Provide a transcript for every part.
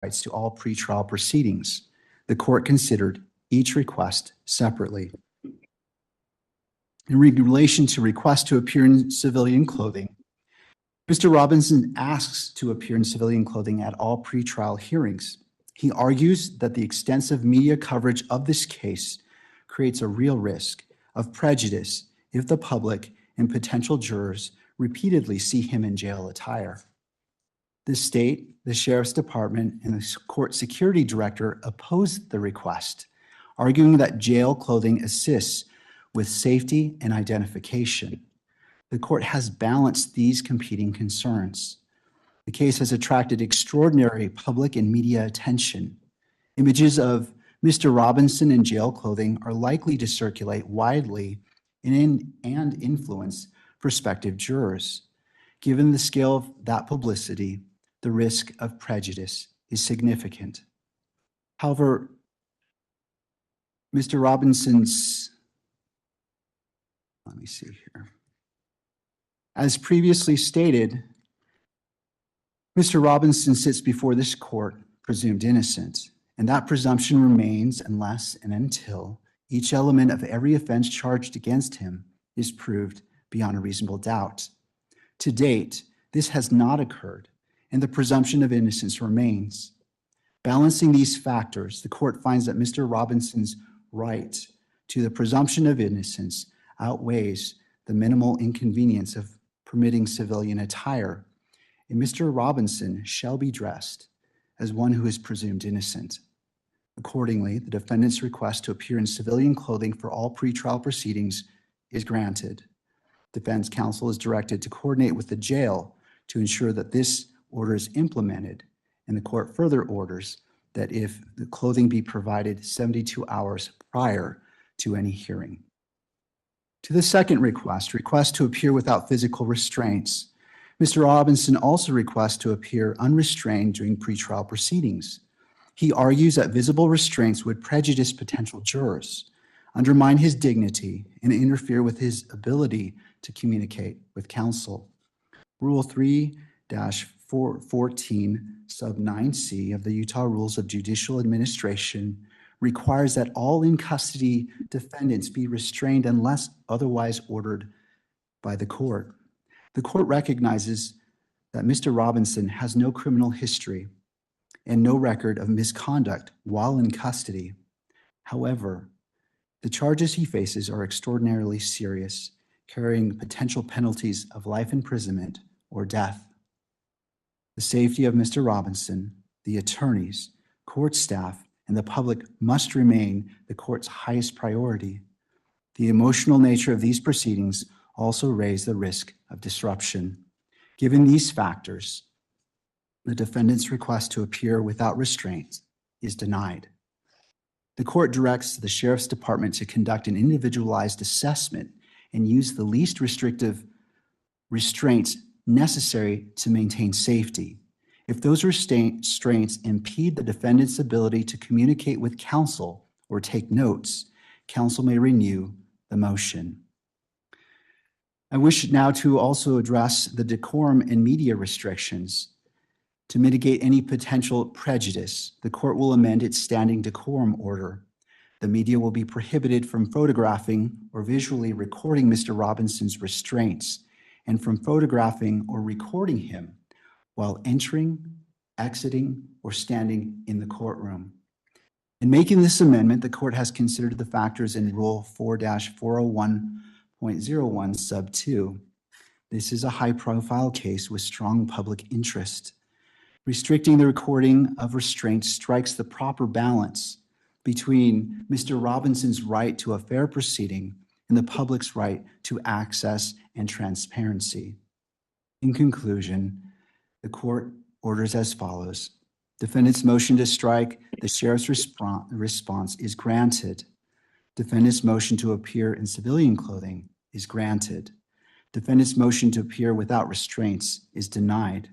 rights to all pretrial proceedings. The court considered each request separately. In relation to requests to appear in civilian clothing, Mr. Robinson asks to appear in civilian clothing at all pretrial hearings. He argues that the extensive media coverage of this case creates a real risk of prejudice if the public and potential jurors repeatedly see him in jail attire. The state, the sheriff's department, and the court security director opposed the request, arguing that jail clothing assists with safety and identification. The court has balanced these competing concerns. The case has attracted extraordinary public and media attention. Images of Mr. Robinson in jail clothing are likely to circulate widely and influence prospective jurors. Given the scale of that publicity, the risk of prejudice is significant. However, Mr. Robinson's, let me see here. As previously stated, Mr. Robinson sits before this court presumed innocent, and that presumption remains unless and until each element of every offense charged against him is proved beyond a reasonable doubt. To date, this has not occurred, and the presumption of innocence remains. Balancing these factors, the court finds that Mr. Robinson's right to the presumption of innocence outweighs the minimal inconvenience of permitting civilian attire, and Mr. Robinson shall be dressed as one who is presumed innocent. Accordingly, the defendant's request to appear in civilian clothing for all pretrial proceedings is granted. Defense counsel is directed to coordinate with the jail to ensure that this order is implemented, and the court further orders that if the clothing be provided 72 hours prior to any hearing. To the second request to appear without physical restraints, Mr. Robinson also requests to appear unrestrained during pretrial proceedings. He argues that visible restraints would prejudice potential jurors, undermine his dignity, and interfere with his ability to communicate with counsel. Rule 3-14 sub 9C of the Utah Rules of Judicial Administration requires that all in-custody defendants be restrained unless otherwise ordered by the court. The court recognizes that Mr. Robinson has no criminal history and no record of misconduct while in custody. However, the charges he faces are extraordinarily serious, carrying potential penalties of life imprisonment or death. The safety of Mr. Robinson, the attorneys, court staff, and the public must remain the court's highest priority. The emotional nature of these proceedings also raise the risk of disruption. Given these factors, the defendant's request to appear without restraint is denied. The court directs the sheriff's department to conduct an individualized assessment and use the least restrictive restraints necessary to maintain safety. If those restraints impede the defendant's ability to communicate with counsel or take notes, counsel may renew the motion. I wish now to also address the decorum and media restrictions. To mitigate any potential prejudice, the court will amend its standing decorum order. The media will be prohibited from photographing or visually recording Mr. Robinson's restraints and from photographing or recording him while entering, exiting, or standing in the courtroom. In making this amendment, the court has considered the factors in Rule 4-401.01 sub 2. This is a high-profile case with strong public interest. Restricting the recording of restraints strikes the proper balance between Mr. Robinson's right to a fair proceeding and the public's right to access and transparency. In conclusion, the court orders as follows. Defendant's motion to strike the sheriff's response is granted. Defendant's motion to appear in civilian clothing is granted. Defendant's motion to appear without restraints is denied.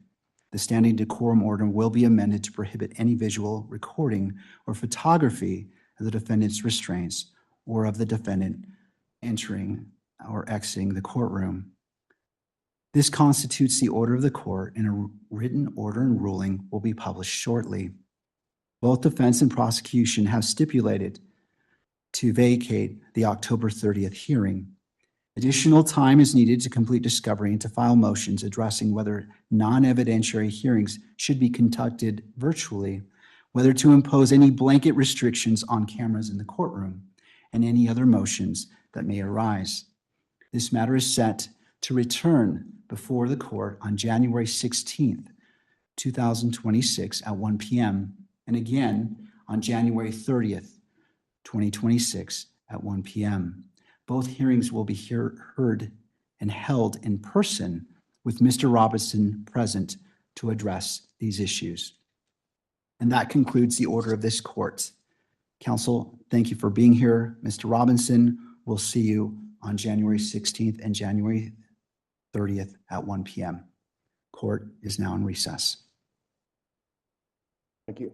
The standing decorum order will be amended to prohibit any visual recording or photography of the defendant's restraints or of the defendant entering or exiting the courtroom. This constitutes the order of the court, and a written order and ruling will be published shortly. Both defense and prosecution have stipulated to vacate the October 30th hearing. Additional time is needed to complete discovery and to file motions addressing whether non-evidentiary hearings should be conducted virtually, whether to impose any blanket restrictions on cameras in the courtroom, and any other motions that may arise. This matter is set to return before the court on January 16th, 2026 at 1 p.m. and again on January 30th, 2026 at 1 p.m. Both hearings will be heard and held in person with Mr. Robinson present to address these issues. And that concludes the order of this court. Counsel, thank you for being here. Mr. Robinson, we'll see you on January 16th and January 30th at 1 p.m. Court is now in recess. Thank you.